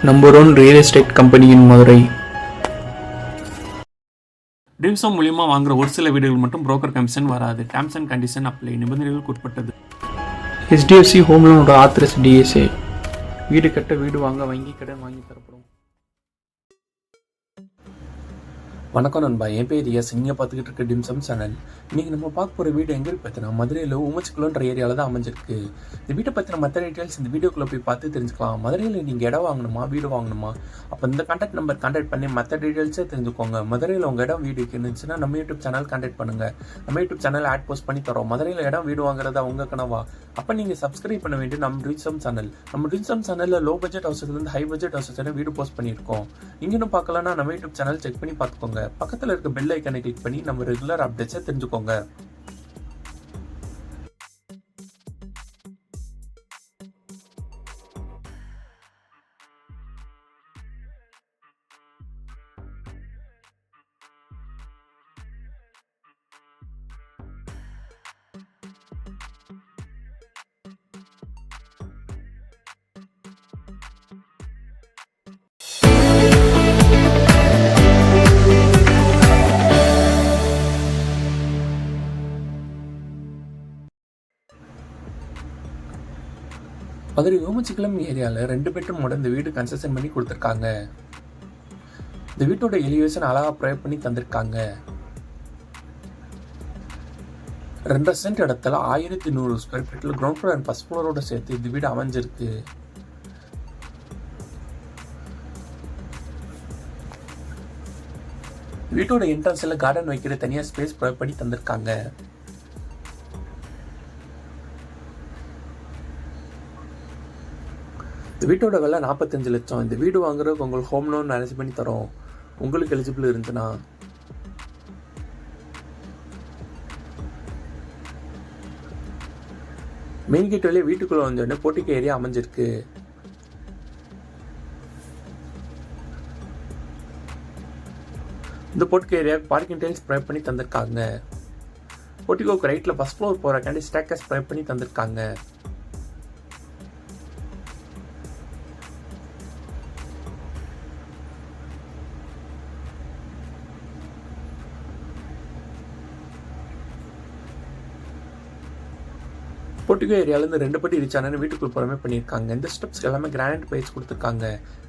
Number 1 real estate company in Madurai. Dreams Home மூலியமாக வாங்குற ஒரு சில வீடுகள் மட்டும் புரோக்கர் கமிஷன் வராது. Terms and condition apply. நிபந்தனைகளுக்கு உட்பட்டது. HDFC ஹோம் லோனோட ஆத்தரைஸ் DSA. வீடு கட்ட, வீடு வாங்க வங்கி கடன் வாங்கி தரப்படும். வணக்கம் நண்பா, என் பேர் எஸ். நீங்கள் பார்த்துக்கிட்டு இருக்க டிம்சம் சேனல். இன்றைக்கி நம்ம பார்க்க போகிற வீடு எங்கே பார்த்தீங்கன்னா மதுரையில் உமச்சிக்குளோன்ற ஏரியாவில் தான் அமைஞ்சிருக்கு. இந்த வீட்டை பற்றின மற்ற டீட்டெயில்ஸ் இந்த வீடியோக்குள்ளே போய் பார்த்து தெரிஞ்சுக்கலாம். மதுரையில் நீங்கள் இடம் வாங்கணுமா, வீடு வாங்கணுமா, அப்போ இந்த கான்டாக்ட் நம்பர் கான்டாக்ட் பண்ணி மற்ற டீட்டெயில்ஸே தெரிஞ்சுக்கோங்க. மதுரையில் உங்கள் இடம் வீடு இருந்துச்சுன்னா நம்ம யூடியூப் சேனல் கான்டாக்ட் பண்ணுங்கள். நம்ம யூடியூப் சேனல் ஆட் போஸ்ட் பண்ணி தரோம். மதுரையில் இடம் வீடு வாங்குறதா உங்கள் கனவா? அப்போ நீங்கள் சப்ஸ்கிரைப் பண்ண வேண்டிய நம்ம டிம்சம் சேனல். நம்ம டிம்சம் சேனலில் லோ பட்ஜெட் ஹவுஸ்லேருந்து ஹை பட்ஜெட் ஹவுஸ் வீடு போஸ்ட் பண்ணியிருக்கோம். இங்கேயும் பார்க்கலன்னா நம்ம யூடியூப் சேனல் செக் பண்ணி பார்த்துக்கோங்க. பக்கத்தில் இருக்க பெல் ஐக்கானை கிளிக் பண்ணி நம்ம ரெகுலர் அப்டேட்ஸை தெரிஞ்சுக்கோங்க. மதுரை ஓமச்சிக்குளம் ஏரியாவில் 2 பெட்ரூமோட இந்த வீடு கன்ஸ்ட்ரக்ஷன் பண்ணி கொடுத்துருக்காங்க. இந்த வீட்டோட எலிவேஷன் அழகாக ப்ரொவைட் பண்ணி தந்திருக்காங்க. 2 சென்ட் இடத்துல 1100 ஸ்கொயர் ஃபீட்டில் கிரவுண்ட் ஃப்ளோர் அண்ட் ஃபர்ஸ்ட் ஃப்ளோரோட சேர்த்து இந்த வீடு அமைஞ்சிருக்கு. வீட்டோட என்ட்ரன்ஸில் கார்டன் வைக்கிற தனியாக ஸ்பேஸ் ப்ரொவைட் பண்ணி தந்திருக்காங்க. இந்த வீட்டோட விலை 45 லட்சம். இந்த வீடு வாங்குறதுக்கு உங்களுக்கு ஹோம் லோன் அரேஞ்ச் பண்ணி தரோம். உங்களுக்கு எலிஜிபிள் இருந்துச்சுன்னா மெயின் கேட் வழியே வீட்டுக்குள்ள வந்தோடனே போர்ட்டிகோ ஏரியா அமைஞ்சிருக்கு. இந்த portico area parking tiles provide பண்ணி தந்திருக்காங்க. போர்ட்டிகோக்கு ரைட்ல ஃபர்ஸ்ட் ஃப்ளோர் போறக்காண்டி ஸ்டேக்கர்ஸ் ப்ரொவைட் பண்ணி தந்திருக்காங்க. போர்ட்டிகோ ஏரியாவிலேருந்து 2 படி ரீச்சானு வீட்டுக்குள் புறமே பண்ணியிருக்காங்க. இந்த ஸ்டெப்ஸ் எல்லாமே கிரானைட் பைப்ஸ் கொடுத்துருக்காங்க.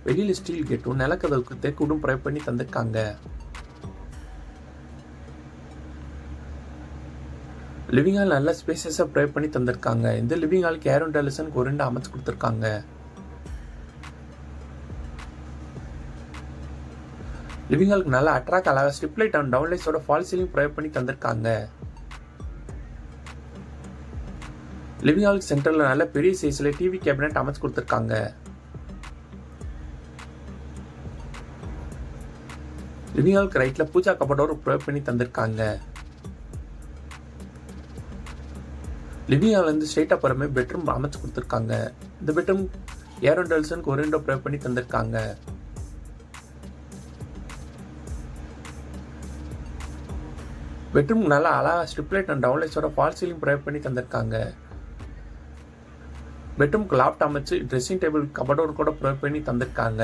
வெளியில் ஸ்டீல் கேட்டும் நிலக்கதவுக்கு தேக்கூடும் ப்ரொவைட் பண்ணி தந்திருக்காங்க. லிவிங் ஹால் நல்ல ஸ்பேசஸாக ப்ரொவைட் பண்ணி தந்திருக்காங்க. இந்த லிவிங் ஹாலுக்கு ஏரோன் டெலிசனுக்கு ஒரு 2 அமைச்சு கொடுத்துருக்காங்க. லிவிங் ஹாலுக்கு நல்ல அட்ராக்ட் அழகாக ஸ்ட்ரிப் லைட் அண்ட் டவுன் லைட்ஸோட ஃபால் சீலிங் ப்ரொவைட் பண்ணி தந்திருக்காங்க. லிவிங் ஹாலுக்கு சென்டரில் நல்ல பெரிய சைஸில் டிவி கேபினட் அமைச்சு கொடுத்துருக்காங்க. லிவிங் ஹாலுக்கு ரைட்டில் பூஜா கபோர்டோட ப்ரொவைட் பண்ணி தந்திருக்காங்க. லிவிங் ஹால்லேருந்து ஸ்ட்ரெயிட்டாக போகிறமே பெட்ரூம் அமைச்சு கொடுத்துருக்காங்க. இந்த பெட்ரூம் ஏரோன் டெல்சனுக்கு ஒரு விண்டோ ப்ரொவைட் பண்ணி தந்திருக்காங்க. பெட்ரூம் நல்லா அழகாக ஸ்ட்ரிப் லைட் அண்ட் டவுன் லைட்ஸோட ஃபால் சீலிங் ப்ரொவைட் பண்ணி தந்திருக்காங்க. பெட்ரூம்க்கு லாப்ட் அமைச்சு ட்ரெஸ்ஸிங் டேபிள் கபோர்டோடு கூட ப்ரொவைட் பண்ணி தந்திருக்காங்க.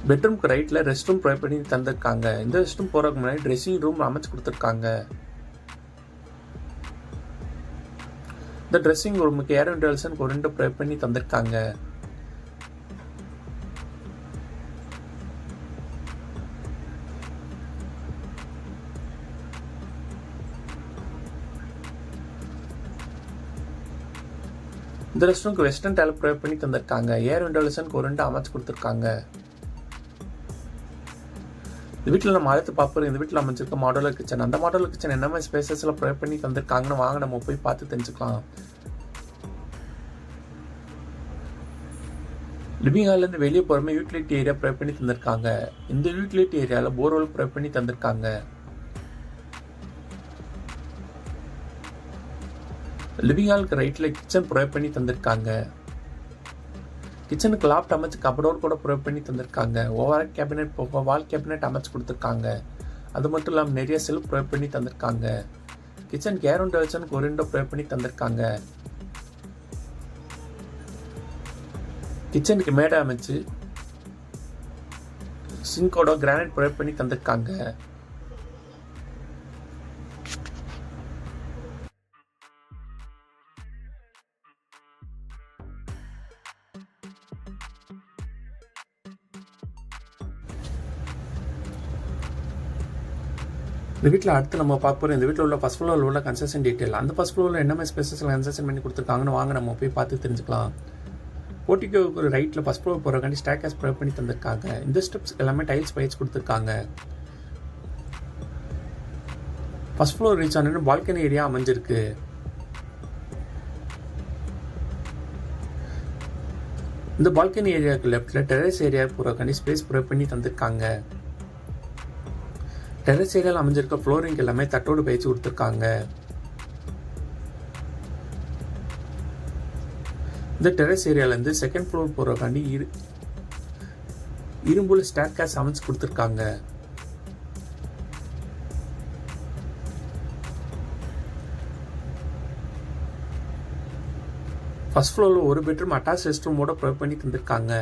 பெட்ரூம்க்கு ரைட்ல ரெஸ்ட் ரூம் ப்ரொவைட் பண்ணி தந்திருக்காங்க. இந்த ரெஸ்ட் ரூம் போறதுக்கு முன்னாடி ட்ரெஸ்ஸிங் ரூம் அமைச்சு கொடுத்துருக்காங்க. இந்த ட்ரெஸ்ஸிங் ரூமுக்கு ஏரோன் டெல்சனுக்கு ஒரு 2 ப்ரொவைட் பண்ணி தந்திருக்காங்க. இந்த ரெஸ்டாரண்ட்க்கு வெஸ்டர்ன் டைல் ப்ரொவைட் பண்ணி தந்திருக்காங்க. ஏர் விண்டோலசனுக்கு ஒரு 2 அமைச்சு கொடுத்துருக்காங்க. இந்த வீட்டில் நம்ம அடுத்து பார்ப்போம். இந்த வீட்டில் அமைச்சிருக்க மாடலர் கிச்சன். அந்த மாடலர் கிச்சன் என்ன மாதிரி ஸ்பேசஸ்ல ப்ரொவைட் பண்ணி தந்திருக்காங்கன்னு வாங்க நம்ம போய் பார்த்து தெரிஞ்சுக்கலாம். லிவிங் ஹால்லேருந்து வெளியே போகிறமே யூட்டிலிட்டி ஏரியா ப்ரொவைட் பண்ணி தந்திருக்காங்க. இந்த யூட்டிலிட்டி ஏரியாவில் போர்வெல் ப்ரொவைட் பண்ணி தந்திருக்காங்க. லிவிங் ஹாலுக்கு ரைட்ல கிச்சன் ப்ரொவைட் பண்ணி தந்திருக்காங்க. கிச்சனுக்கு லாப்ட் அமைச்சு கபடோர் கூட ப்ரொவைட் பண்ணி தந்திருக்காங்க. ஓவர் கேபினெட் போக வால் கேபினெட் அமைச்சு கொடுத்துருக்காங்க. அது மட்டும் இல்லாமல் நிறைய செல்ஃப் ப்ரொவைட் பண்ணி தந்திருக்காங்க. கிச்சன் கேர் அண்ட் டெலிசனுக்கு ஒரு விண்டோ ப்ரொவைட் பண்ணி தந்திருக்காங்க. கிச்சனுக்கு மேடை அமைச்சு சிங்கோட கிரானைட் ப்ரொவைட் பண்ணி தந்திருக்காங்க. இந்த வீட்டில் அடுத்து நம்ம பார்க்க போகிறோம். இந்த வீட்டில் உள்ள ஃபர்ஸ்ட் ஃப்ளோரில் உள்ள கன்ஸ்ட்ரக்ஷன் டீட்டெயில். அந்த ஃபர்ஸ்ட் ஃப்ளோரில் என்ன மாதிரி ஸ்பெஷல் கன்ஸ்ட்ரக்ஷன் பண்ணி கொடுத்துருக்காங்கன்னு வாங்க நம்ம போய் பார்த்து தெரிஞ்சுக்கலாம். போர்ட்டிகோவுக்கு ஒரு ரைட்டில் ஃபர்ஸ்ட் ஃப்ளோர் போகிறக்காண்டி ஸ்டேர்கேஸ் ப்ரொவைட் பண்ணி தந்திருக்காங்க. இந்த ஸ்டெப்ஸ் எல்லாமே டைல்ஸ் பயிற்சி கொடுத்துருக்காங்க. ஃபர்ஸ்ட் ஃப்ளோர் ரீச் ஆனு பால்கனி ஏரியா அமைஞ்சிருக்கு. இந்த பால்கனி ஏரியாவுக்கு லெஃப்டில் டெரஸ் ஏரியா போகிறக்காண்டி ஸ்பேஸ் ப்ரொவைட் பண்ணி தந்திருக்காங்க. டெரஸ் ஏரியாவில் அமைஞ்சிருக்க ஃப்ளோரிங் எல்லாமே தட்டோடு பயிற்சி கொடுத்துருக்காங்க. இந்த டெரஸ் ஏரியாவிலேருந்து செகண்ட் ஃப்ளோர் போகிறக்காண்டி இரும்புல ஸ்டேர்கேஸ் அமைச்சு கொடுத்துருக்காங்க. ஃபர்ஸ்ட் ஃப்ளோரில் ஒரு பெட்ரூம் அட்டாச் ரெஸ்ட் ரூமோட ப்ரொவைட் பண்ணி தந்திருக்காங்க.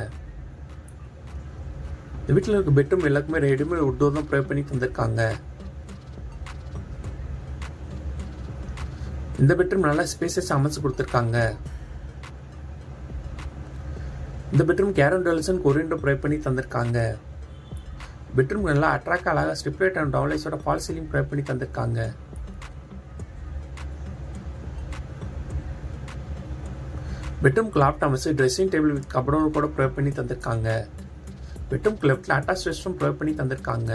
இந்த வீட்டில் இருக்க பெட்ரூம் எல்லாருக்குமே ரெடிமேட் உட்டோ தான் ப்ரொவைட் பண்ணி தந்திருக்காங்க. இந்த பெட்ரூம் நல்லா ஸ்பேசஸ் அமைச்சு கொடுத்துருக்காங்க. இந்த பெட்ரூம் கேரன் டெலிசன் கொரியண்டோ ப்ரொவைட் பண்ணி தந்திருக்காங்க. பெட்ரூம் நல்லா அட்ராக்ட் அழகாக ஸ்ட்ரிப்லைட் அண்ட் டவுன்லைட்ஸோட ஃபால் சீலிங் ப்ரொவைட் பண்ணி தந்திருக்காங்க. பெட்ரூம்க்கு லாப்ட் அமைச்சு ட்ரெஸ்ஸிங் டேபிள் வித் கபடோடு கூட ப்ரொவைட் பண்ணி தந்திருக்காங்க. பெட்ரூம்க்கு லெஃப்டில் அட்டாச் ரெஸ்ட் ரூம் ப்ரொவைட் பண்ணி தந்திருக்காங்க.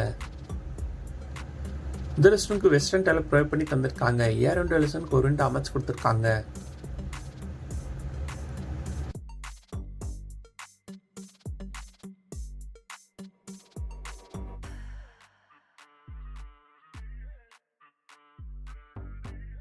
இந்த ரெஸ்ட் ரூம்க்கு வெஸ்டர்ன் டைல ப்ரொவைட் பண்ணி தந்திருக்காங்க. ஏர் அண்ட் டெலிசன் கொரியண்டோ அமைச்சு கொடுத்துருக்காங்க.